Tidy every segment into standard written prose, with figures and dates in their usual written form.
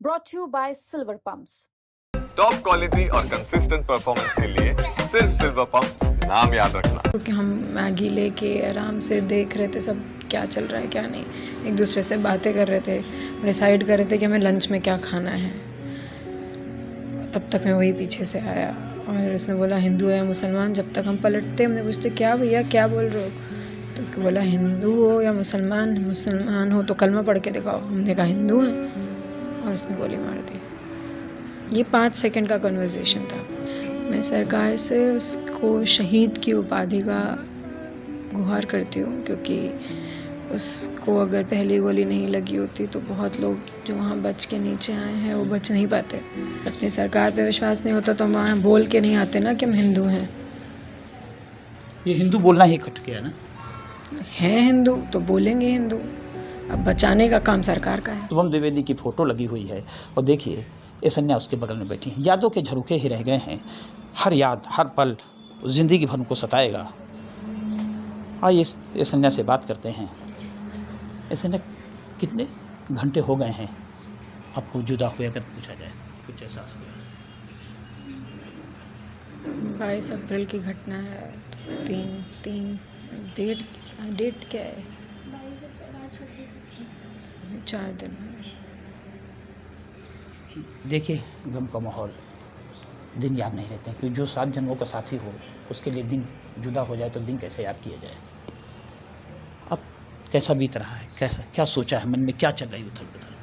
brought to you by Silver Pumps. Top quality और consistent performance के लिए सिर्फ सिल्वर पंप्स नाम याद रखना। क्योंकि हम मैगी लेके आराम से देख रहे थे सब क्या चल रहा है क्या नहीं, एक दूसरे से बातें कर रहे थे, डिसाइड कर रहे थे कि हमें लंच में क्या खाना है। तब तक मैं वही पीछे से आया और उसने बोला हिंदू है या मुसलमान। जब तक हम पलटते हमने पूछते क्या भैया क्या बोल रहे हो, तो बोला हिंदू हो या मुसलमान, मुसलमान हो तो कलमा पढ़ के दिखाओ। हमने कहा हिंदू हैं और उसने गोली मार दी। ये 5 सेकंड का कन्वर्सेशन था। मैं सरकार से उसको शहीद की उपाधि का गुहार करती हूँ, क्योंकि उसको अगर पहली गोली नहीं लगी होती तो बहुत लोग जो वहाँ बच के नीचे आए हैं वो बच नहीं पाते। अपनी सरकार पे विश्वास नहीं होता तो हम वहाँ बोल के नहीं आते ना कि हम हिंदू हैं। ये हिंदू बोलना ही कट गया ना, हैं हिंदू तो बोलेंगे हिंदू। अब बचाने का काम सरकार का है। शुभम द्विवेदी की फ़ोटो लगी हुई है और देखिए ये सन्या उसके बगल में बैठी हैं। यादों के झरोखे ही रह गए हैं, हर याद हर पल ज़िंदगी भर उनको सताएगा। आइए ये सन्या से बात करते हैं। ये सन्या कितने घंटे हो गए हैं आपको जुदा हुए, अगर पूछा जाए कुछ एहसास हुआ? 22 अप्रैल की घटना है। तीन डेट क्या है? 4 दिन। देखिए गम का माहौल, दिन याद नहीं रहते हैं, क्योंकि जो 7 जन्मों का साथी हो उसके लिए दिन जुदा हो जाए तो दिन कैसे याद किया जाए। अब कैसा बीत रहा है, कैसा क्या सोचा है, मन में क्या चल रही है उथल पुथल?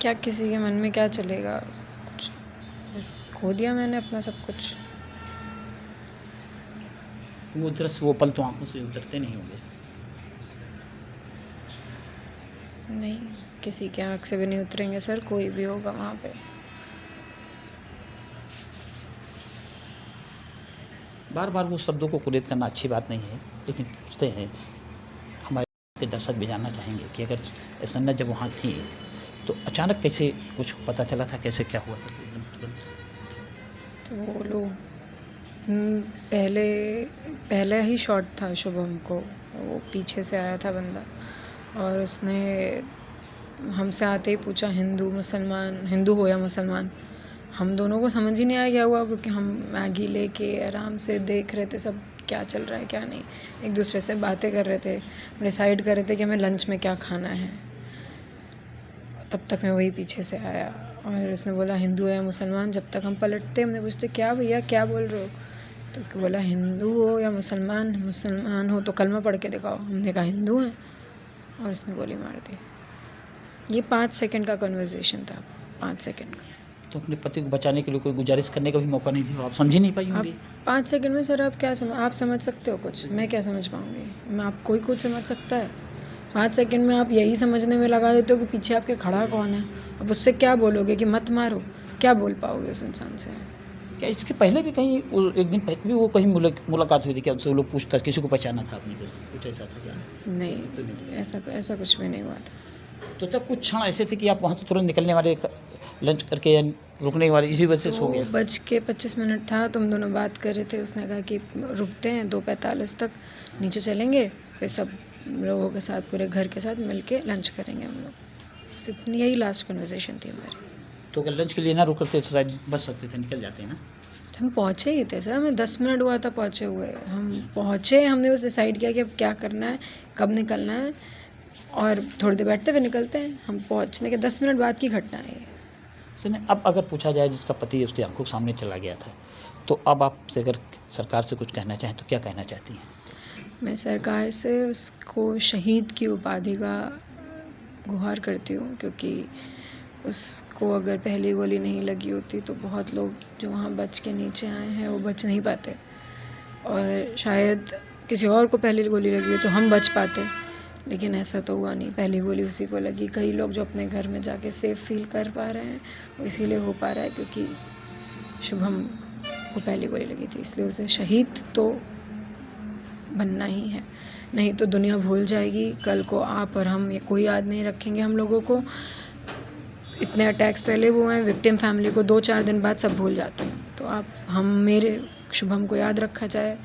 क्या किसी के मन में क्या चलेगा, कुछ बस खो दिया मैंने अपना सब कुछ। वो दृश्य वो पल तो आंखों से उतरते नहीं होंगे। नहीं, किसी के आँख से भी नहीं उतरेंगे सर, कोई भी होगा वहाँ पे। बार बार वो शब्दों को कुरेद करना अच्छी बात नहीं है, लेकिन पूछते हैं हमारे के दर्शक भी जानना चाहेंगे कि अगर सन्या जब वहाँ थी तो अचानक कैसे कुछ पता चला था, कैसे क्या हुआ था एकदम तुरंत? तो वो लोग पहले ही शॉट था शुभम को, वो पीछे से आया था बंदा और उसने हमसे आते ही पूछा हिंदू मुसलमान, हिंदू हो या मुसलमान। हम दोनों को समझ ही नहीं आया क्या हुआ, क्योंकि हम मैगी लेके आराम से देख रहे थे सब क्या चल रहा है क्या नहीं, एक दूसरे से बातें कर रहे थे, डिसाइड कर रहे थे कि हमें लंच में क्या खाना है। तब तक मैं वही पीछे से आया और उसने बोला हिंदू है या मुसलमान। जब तक हम पलटते हमने पूछते क्या भैया क्या बोल रहे हो, तो बोला हिंदू हो या मुसलमान, मुसलमान हो तो कलमा पढ़ के दिखाओ। हमने कहा हिंदू हैं और उसने गोली मार दी। ये 5 सेकंड का कन्वर्सेशन था, 5 सेकंड का। तो अपने पति को बचाने के लिए कोई गुजारिश करने का भी मौका नहीं दिया, आप समझ ही नहीं पाई आप होंगी। 5 सेकंड में सर आप क्या आप समझ सकते हो कुछ, मैं क्या समझ पाऊँगी? मैं आप कोई कुछ समझ सकता है? 5 सेकंड में आप यही समझने में लगा देते हो कि पीछे आपके खड़ा कौन है। अब उससे क्या बोलोगे कि मत मारो, क्या बोल पाओगे उस इंसान से? क्या इसके पहले भी कहीं एक दिन पहले भी वो कहीं मुलाकात हुई थी क्या उनसे? वो लोग पूछता किसी को पहचाना था आपने, कुछ ऐसा था क्या? नहीं, ऐसा कुछ भी नहीं हुआ था। तो तब कुछ क्षण ऐसे थे कि आप वहाँ से तुरंत निकलने वाले, लंच करके या रुकने वाले, इसी वजह से सो गए? 2:25 था, तुम दोनों बात कर रहे थे। उसने कहा कि रुकते हैं 2:45 तक, नीचे चलेंगे, फिर सब लोगों के साथ पूरे घर के साथ मिल के लंच करेंगे हम लोग। बस इतनी यही लास्ट कन्वर्सेशन थी हमारी। तो अगर लंच के लिए ना रुकते तो शायद बच सकते थे, निकल जाते हैं ना? तो हम पहुँचे ही थे सर, हमें 10 मिनट हुआ था पहुँचे हुए। हम पहुँचे, हमने बस डिसाइड किया कि अब क्या करना है, कब निकलना है, और थोड़ी देर बैठते हुए निकलते हैं। हम पहुँचने के 10 मिनट बाद की घटना है ये। सुनिए, अब अगर पूछा जाए जिसका पति उसकी आंखों के सामने चला गया था, तो अब आपसे अगर सरकार से कुछ कहना चाहें तो क्या कहना चाहती हैं? मैं सरकार से उसको शहीद की उपाधि का गुहार करती हूँ, क्योंकि उसको अगर पहली गोली नहीं लगी होती तो बहुत लोग जो वहाँ बच के नीचे आए हैं वो बच नहीं पाते, और शायद किसी और को पहली गोली लगी हो तो हम बच पाते, लेकिन ऐसा तो हुआ नहीं। पहली गोली उसी को लगी। कई लोग जो अपने घर में जाके सेफ फील कर पा रहे हैं वो इसीलिए हो पा रहा है क्योंकि शुभम को पहली गोली लगी थी, इसलिए उसे शहीद तो बनना ही है, नहीं तो दुनिया भूल जाएगी। कल को आप और हम, ये कोई याद नहीं रखेंगे हम लोगों को। इतने अटैक्स पहले हुए हैं, विक्टिम फैमिली को 2-4 दिन बाद सब भूल जाते हैं। तो आप हम मेरे शुभम को याद रखा जाए,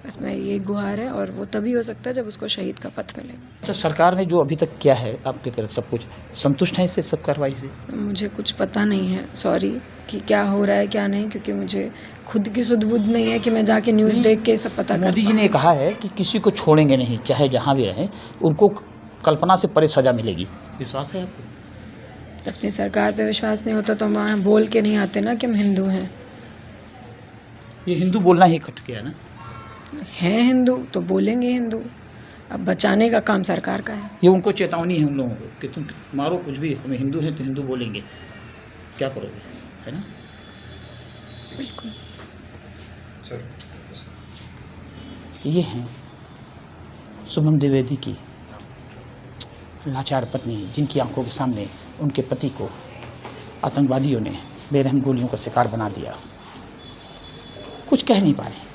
बस मैं ये गुहार है, और वो तभी हो सकता है जब उसको शहीद का पथ मिलेगा। तो सरकार ने जो अभी तक किया है आपके प्रति सब कुछ संतुष्ट है इससे, सब कार्रवाई से? मुझे कुछ पता नहीं है, सॉरी, कि क्या हो रहा है क्या नहीं, क्योंकि मुझे खुद की सुध बुध नहीं है कि मैं जाके न्यूज़ देख के सब पता कर मोदी जी ने कहा है कि किसी को छोड़ेंगे नहीं, चाहे जहाँ भी रहें, उनको कल्पना से परे सजा मिलेगी। विश्वास है आपको? अपनी सरकार पे विश्वास नहीं होता तो हम वहाँ बोल के नहीं आते ना कि हम हिंदू हैं। ये हिंदू बोलना ही कट गया ना। हैं हिंदू तो बोलेंगे हिंदू, अब बचाने का काम सरकार का है। ये उनको चेतावनी है उन लोगों को कि तुम मारो कुछ भी, हमें हिंदू हैं तो हिंदू बोलेंगे, क्या करोगे, है ना? बिल्कुल। ये हैं शुभम द्विवेदी की लाचार पत्नी, जिनकी आंखों के सामने उनके पति को आतंकवादियों ने बेरहम गोलियों का शिकार बना दिया। कुछ कह नहीं पा रहे,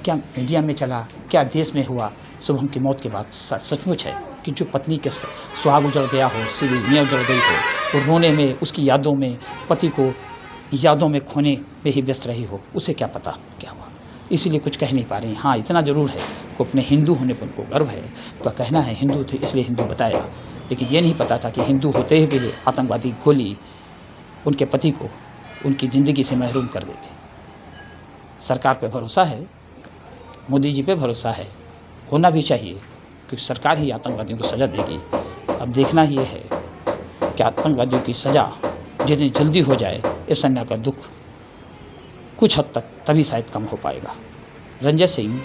क्या मीडिया में चला, क्या देश में हुआ। शुभम की मौत के बाद सचमुच है कि जो पत्नी के सुहाग उजड़ गया हो, सीधी दुनिया उजड़ गई हो, तो रोने में, उसकी यादों में, पति को यादों में खोने में ही व्यस्त रही हो, उसे क्या पता क्या हुआ। इसीलिए कुछ कह नहीं पा रही। हाँ, इतना ज़रूर है कि अपने हिंदू होने पर उनको गर्व है। उनका कहना है हिंदू थे इसलिए हिंदू बताया, लेकिन ये नहीं पता था कि हिंदू होते हुए भी आतंकवादी गोली उनके पति को उनकी ज़िंदगी से महरूम कर देंगे। सरकार पे भरोसा है, मोदी जी पे भरोसा है, होना भी चाहिए, क्योंकि सरकार ही आतंकवादियों को सज़ा देगी। अब देखना ये है कि आतंकवादियों की सज़ा जितनी जल्दी हो जाए, इस अन्याय का दुख कुछ हद तक तभी शायद कम हो पाएगा। रंजय सिंह,